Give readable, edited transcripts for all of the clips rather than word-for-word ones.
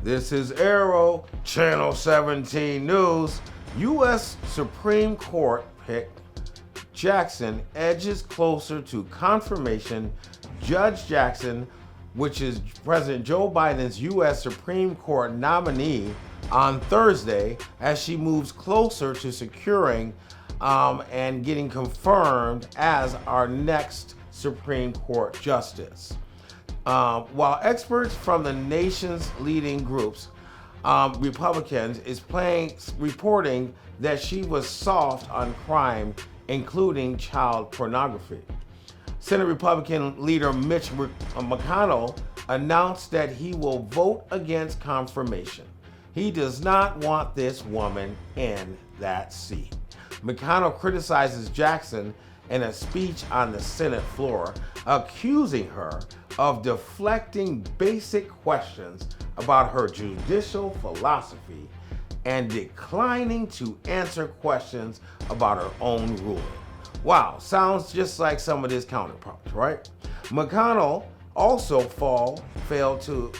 This is Arrow, Channel 17 News. U.S. Supreme Court picked Jackson edges closer to confirmation. Judge Jackson, which is President Joe Biden's U.S. Supreme Court nominee, on Thursday as she moves closer to securing and getting confirmed as our next Supreme Court justice. While experts from the nation's leading groups, Republicans, is reporting that she was soft on crime, including child pornography. Senate Republican leader Mitch McConnell announced that he will vote against confirmation. He does not want this woman in that seat. McConnell criticizes Jackson in a speech on the Senate floor, accusing her of deflecting basic questions about her judicial philosophy and declining to answer questions about her own ruling. Wow, sounds just like some of his counterparts, right? McConnell also failed to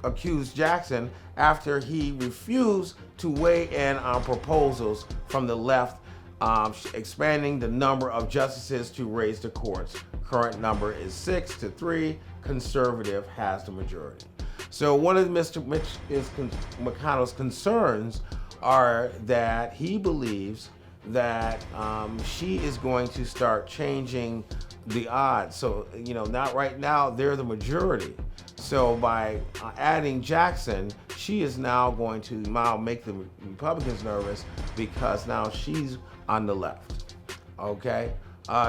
accuse Jackson after he refused to weigh in on proposals from the left, expanding the number of justices to raise the court's current number is 6 to 3. Conservative has the majority. So one of McConnell's concerns are that he believes that she is going to start changing the odds. So, not right now, they're the majority. So by adding Jackson, she is now going to make the Republicans nervous because now she's on the left. Okay?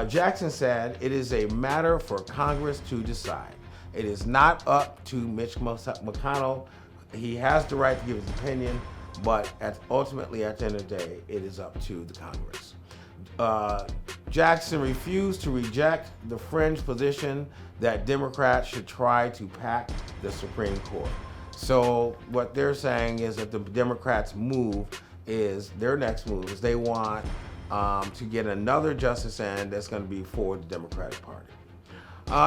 Jackson said it is a matter for Congress to decide. It is not up to Mitch McConnell. He has the right to give his opinion, but ultimately, at the end of the day, it is up to the Congress. Jackson refused to reject the fringe position that Democrats should try to pack the Supreme Court. So what they're saying is that the Democrats' their next move is they want to get another justice in that's going to be for the Democratic Party.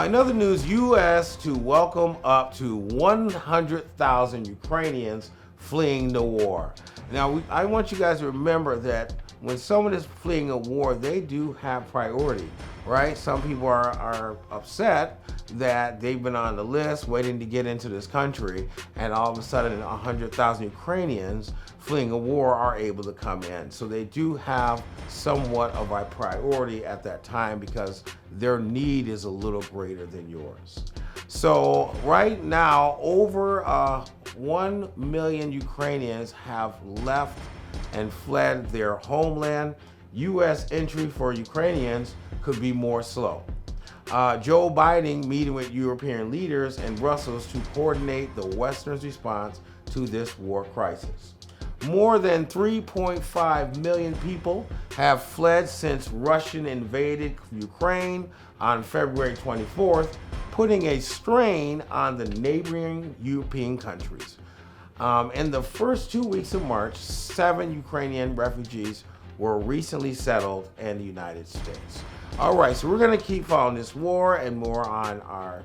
In other news, U.S. to welcome up to 100,000 Ukrainians fleeing the war. Now, I want you guys to remember that when someone is fleeing a war, they do have priority, right? Some people are upset that they've been on the list waiting to get into this country, and all of a sudden 100,000 Ukrainians fleeing a war are able to come in. So they do have somewhat of a priority at that time because their need is a little greater than yours. So right now, over 1 million Ukrainians have left and fled their homeland. U.S. entry for Ukrainians could be more slow. Joe Biden meeting with European leaders in Brussels to coordinate the Western's response to this war crisis. More than 3.5 million people have fled since Russia invaded Ukraine on February 24th, putting a strain on the neighboring European countries. In the first 2 weeks of March, 7 Ukrainian refugees were recently settled in the United States. All right, so we're going to keep following this war and more on our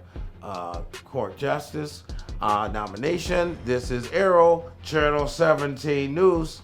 court justice nomination. This is Arrow, Channel 17 News.